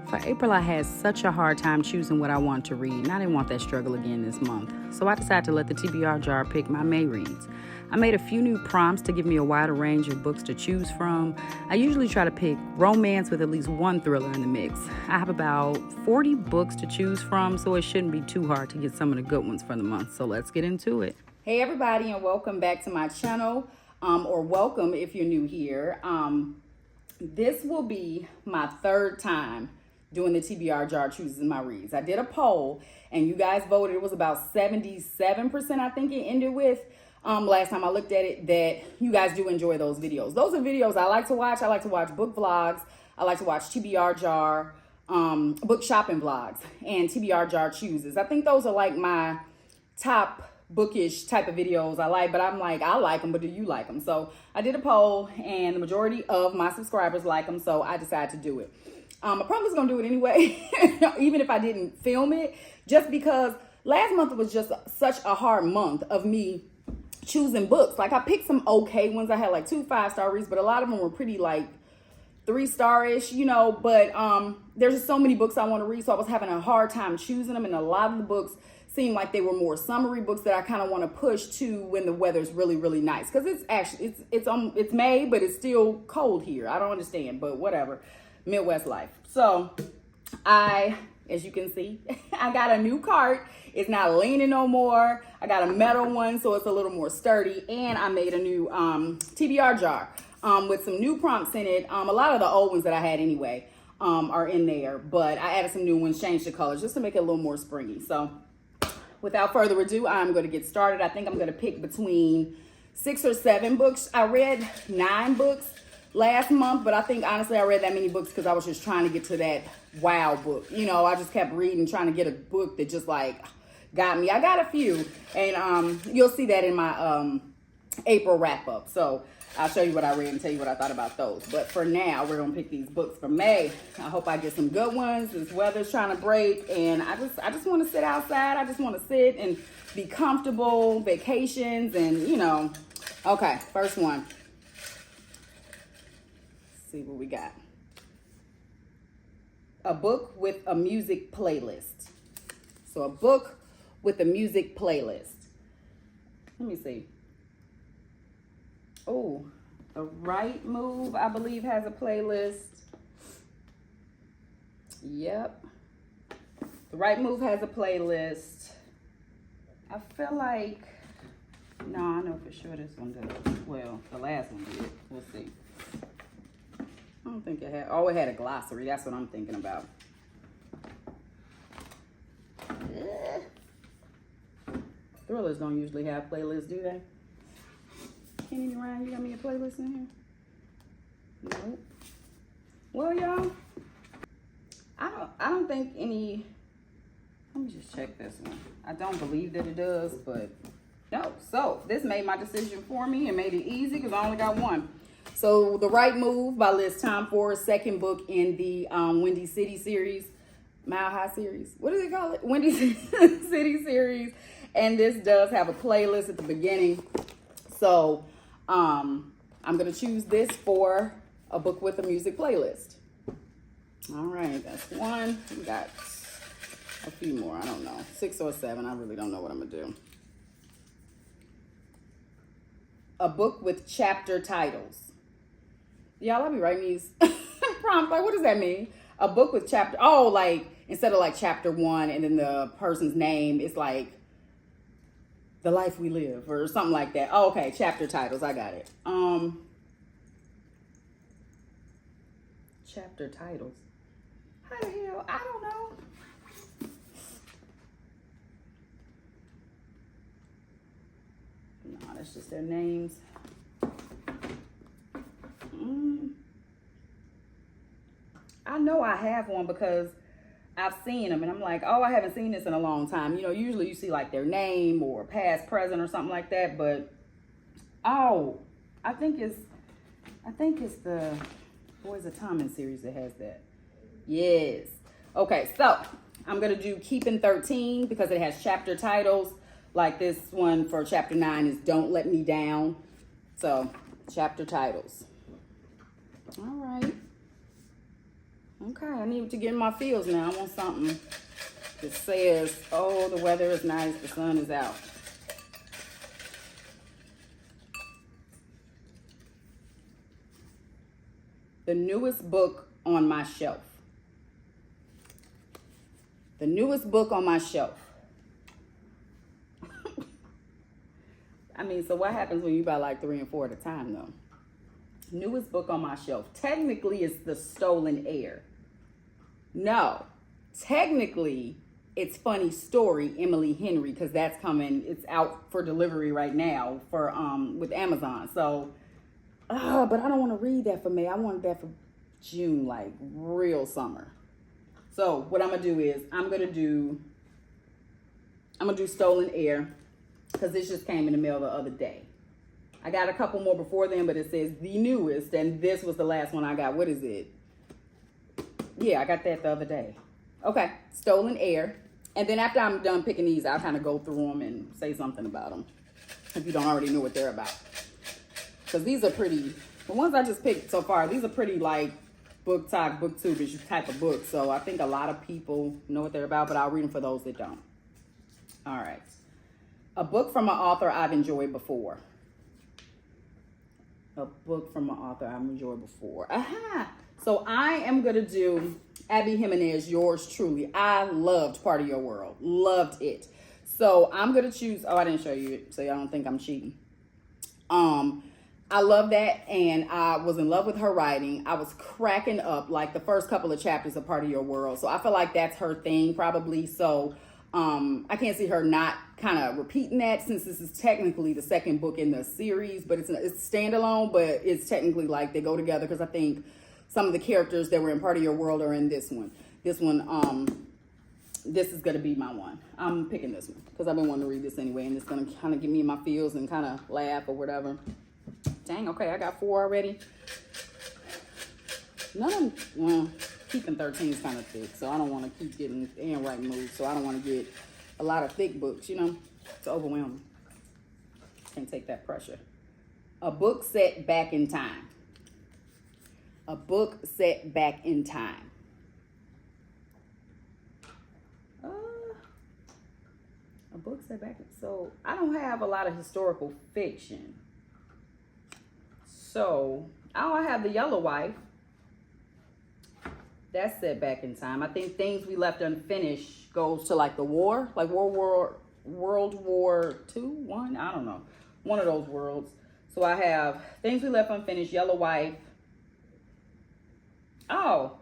For April, I had such a hard time choosing what I want to read, and I didn't want that struggle again this month. So I decided to let the TBR jar pick my May reads. I made a few new prompts to give me a wider range of books to choose from. I usually try to pick romance with at least one thriller in the mix. I have about 40 books to choose from, so it shouldn't be too hard to get some of the good ones for the month. So let's get into it. Hey everybody, and welcome back to my channel, or welcome if you're new here. This will be my third time doing the TBR jar choosing my reads. I did a poll and you guys voted. It was about 77%, I think it ended with, last time I looked at it, that you guys do enjoy those videos. Those are videos I like to watch. I like to watch book vlogs. I like to watch TBR jar, book shopping vlogs, and TBR jar chooses. I think those are like my top bookish type of videos I like, but I'm like, I like them, but do you like them? So I did a poll and the majority of my subscribers like them, so I decided to do it. I probably was gonna do it anyway, even if I didn't film it, just because last month was just such a hard month of me choosing books. Like I picked some okay ones. I had like 2 5-star reads, but a lot of them were pretty like 3-star-ish, you know, but there's just so many books I want to read, so I was having a hard time choosing them, and a lot of the books seemed like they were more summery books that I kind of want to push to when the weather's really, really nice, because it's actually it's May, but it's still cold here. I don't understand, but whatever. Midwest life. So as you can see, I got a new cart. It's not leaning no more. I got a metal one, so it's a little more sturdy, and I made a new TBR jar with some new prompts in it. A lot of the old ones that I had anyway are in there, but I added some new ones, changed the colors just to make it a little more springy. So without further ado, I'm going to get started. I think I'm going to pick between 6 or 7 books. I read 9 books last month, but I think honestly I read that many books because I was just trying to get to that wow book. You know, I just kept reading, trying to get a book that just like got me. I got a few, and you'll see that in my April wrap up. So I'll show you what I read and tell you what I thought about those. But for now, we're gonna pick these books for May. I hope I get some good ones. This weather's trying to break, and I just want to sit outside. I just want to sit and be comfortable, vacations, and you know. Okay, first one. Let's see what we got. A book with a music playlist. So a book with a music playlist. Let me see. Oh, The Right Move, I believe, has a playlist. Yep. The Right Move has a playlist. I feel like, no, I know for sure this one does. Well, the last one did. We'll see. I don't think it had, oh, it had a glossary. That's what I'm thinking about. Thrillers don't usually have playlists, do they? Kenny Ryan, you got me a playlist in here? Nope. Well, y'all, I don't think any, let me just check this one. I don't believe that it does, but no. So this made my decision for me and made it easy because I only got one. So The Right Move by Liz Tomford, second book in the Windy City series, Mile High series. What do they call it? Windy City series. And this does have a playlist at the beginning. So I'm going to choose this for a book with a music playlist. All right, that's one. We got a few more. I don't know. 6 or 7. I really don't know what I'm going to do. A book with chapter titles. Y'all, I'll be writing these prompts. Like, what does that mean? A book with chapter. Oh, like instead of like chapter 1 and then the person's name, it's like The Life We Live or something like that. Oh, okay, chapter titles. I got it. Chapter titles. How the hell? I don't know. No, that's just their names. I know I have one because I've seen them and I'm like, oh, I haven't seen this in a long time. You know, usually you see like their name or past, present or something like that. But, oh, I think it's the Boys of Tommen series that has that. Yes. Okay, so I'm going to do Keeping 13 because it has chapter titles. Like this one for chapter 9 is Don't Let Me Down. So, chapter titles. All right. Okay, I need to get in my feels now. I want something that says, oh, the weather is nice, the sun is out. The newest book on my shelf. The newest book on my shelf. I mean, so what happens when you buy like 3 and 4 at a time, though? Newest book on my shelf. Technically, it's The Stolen Heir. No, technically, it's Funny Story, Emily Henry, because that's coming. It's out for delivery right now for with Amazon. So, but I don't want to read that for May. I wanted that for June, like real summer. So what I'm gonna do is I'm gonna do Stolen Heir, because this just came in the mail the other day. I got a couple more before then, but it says the newest, and this was the last one I got. What is it? Yeah, I got that the other day. Okay, Stolen Heir. And then after I'm done picking these, I'll kind of go through them and say something about them, if you don't already know what they're about. Because these are pretty, the ones I just picked so far, these are pretty like book talk, booktubish type of books. So I think a lot of people know what they're about, but I'll read them for those that don't. All right. A book from an author I've enjoyed before. A book from an author I've enjoyed before. Aha! So I am going to do Abby Jimenez, Yours Truly. I loved Part of Your World. Loved it. So I'm going to choose, oh, I didn't show you it, so y'all don't think I'm cheating. I love that, and I was in love with her writing. I was cracking up like the first couple of chapters of Part of Your World. So I feel like that's her thing probably. So I can't see her not kind of repeating that, since this is technically the second book in the series, but it's standalone, but it's technically like they go together, because I think some of the characters that were in Part of Your World are in this one. This is going to be my one. I'm picking this one because I've been wanting to read this anyway, and it's going to kind of give me my feels and kind of laugh or whatever. Dang, okay, I got 4 already. None of them, well, keeping 13 is kind of thick, so I don't want to keep getting in writing mood, so I don't want to get a lot of thick books, you know, it's overwhelming. Can't take that pressure. A book set back in time. A book set back in time. A book set back in, so I don't have a lot of historical fiction. So I have The Yellow Wife. That's set back in time. I think Things We Left Unfinished goes to like the war, like World War II, one, I don't know, one of those worlds. So I have Things We Left Unfinished, Yellow Wife. Oh,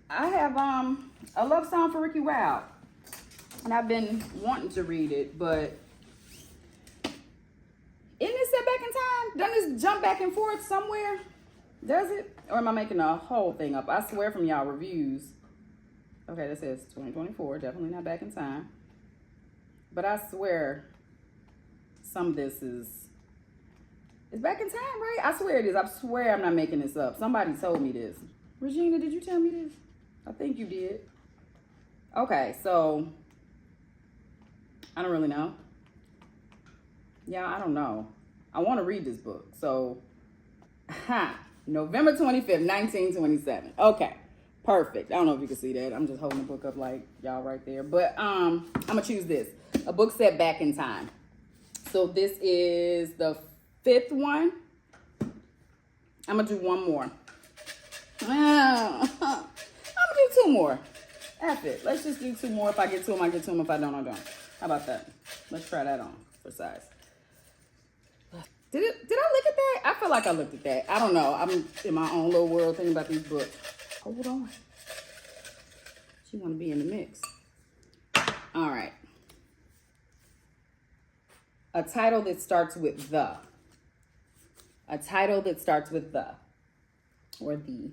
I have A Love Song for Ricky Wilde, and I've been wanting to read it, but isn't it set back in time? Doesn't this jump back and forth somewhere? Does it? Or am I making a whole thing up? I swear from y'all reviews. Okay, that says 2024. Definitely not back in time. But I swear some of this is back in time, right? I swear it is. I swear I'm not making this up. Somebody told me this. Regina, did you tell me this? I think you did. Okay, so I don't really know. Yeah, I don't know. I want to read this book. So, November 25th, 1927. Okay, perfect. I don't know if you can see that. I'm just holding the book up like y'all right there. But I'm going to choose this. A book set back in time. So this is the 5th one. I'm going to do one more. I'm going to do 2 more. F it. Let's just do 2 more. If I get to them, I get to them. If I don't, I don't. How about that? Let's try that on for size. Did I look at that? I feel like I looked at that. I don't know. I'm in my own little world thinking about these books. Hold on. She want to be in the mix. All right. A title that starts with the. A title that starts with the. Or the.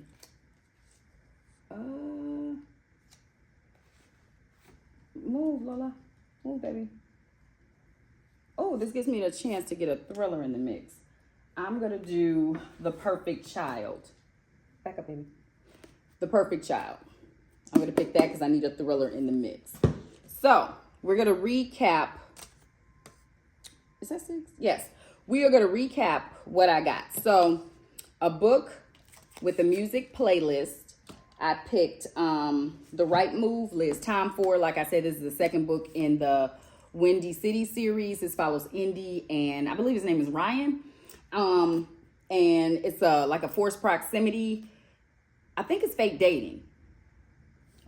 Move, Lola. Move, baby. Oh, this gives me a chance to get a thriller in the mix. I'm going to do The Perfect Child. Back up, baby. The Perfect Child. I'm going to pick that because I need a thriller in the mix. So, we're going to recap. Is that 6? Yes. We are going to recap what I got. So, a book with a music playlist I picked The Right Move, Liz Tomford. Like I said, this is the second book in the Windy City series. This follows Indy and I believe his name is Ryan. And it's like a forced proximity. I think it's fake dating.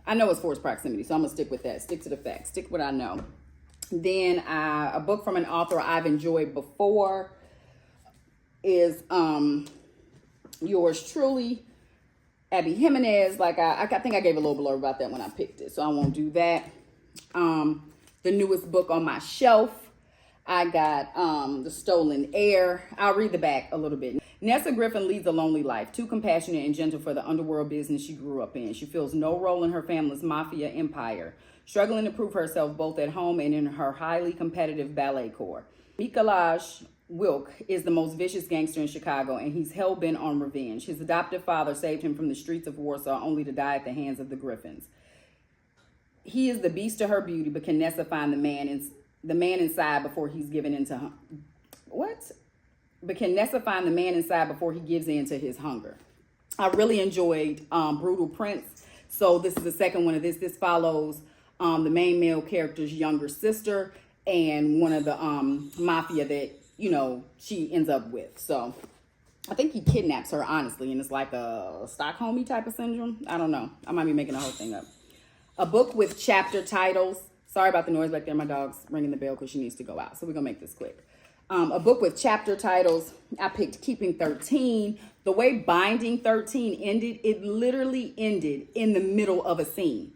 I know it's forced proximity, so I'm gonna stick with that. Stick to the facts. Stick what I know. Then a book from an author I've enjoyed before is yours truly, Abby Jimenez. Like I think I gave a little blurb about that when I picked it, so I won't do that. The newest book on my shelf, I got The Stolen Heir. I'll read the back a little bit. Nessa Griffin leads a lonely life, too compassionate and gentle for the underworld business she grew up in. She feels no role in her family's mafia empire, struggling to prove herself both at home and in her highly competitive ballet corps. Mikolaj Wilk is the most vicious gangster in Chicago, and he's hell-bent on revenge. His adoptive father saved him from the streets of Warsaw, only to die at the hands of the Griffins. He is the beast to her beauty, but can Nessa find the man inside before he's given into But can Nessa find the man inside before he gives in to his hunger? I really enjoyed Brutal Prince. So this is the second one of this. This follows the main male character's younger sister and one of the mafia that, you know, she ends up with. So I think he kidnaps her, honestly, and it's like a Stockholm type of syndrome. I don't know. I might be making the whole thing up. A book with chapter titles. Sorry about the noise back there. My dog's ringing the bell because she needs to go out. So we're going to make this quick. A book with chapter titles. I picked Keeping 13. The way Binding 13 ended, it literally ended in the middle of a scene.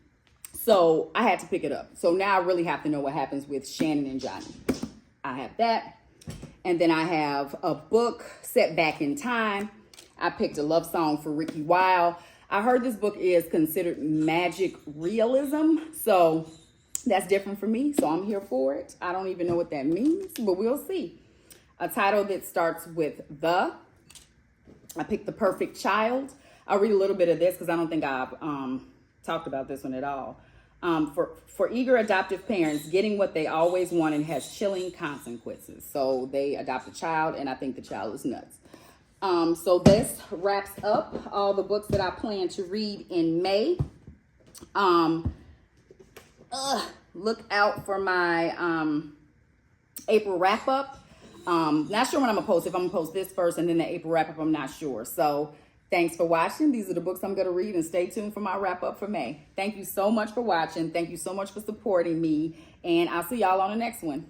So I had to pick it up. So now I really have to know what happens with Shannon and Johnny. I have that. And then I have a book set back in time. I picked A Love Song for Ricky Wilde. I heard this book is considered magic realism. So that's different for me. So I'm here for it. I don't even know what that means, but we'll see. A title that starts with the. I picked The Perfect Child. I'll read a little bit of this because I don't think I've talked about this one at all. For eager adoptive parents, getting what they always wanted has chilling consequences. So they adopt a child, and I think the child is nuts. So this wraps up all the books that I plan to read in May. Look out for my April wrap-up. Not sure when I'm gonna post. If I'm gonna post this first and then the April wrap-up, I'm not sure. So thanks for watching. These are the books I'm gonna read, and stay tuned for my wrap-up for May. Thank you so much for watching. Thank you so much for supporting me, and I'll see y'all on the next one.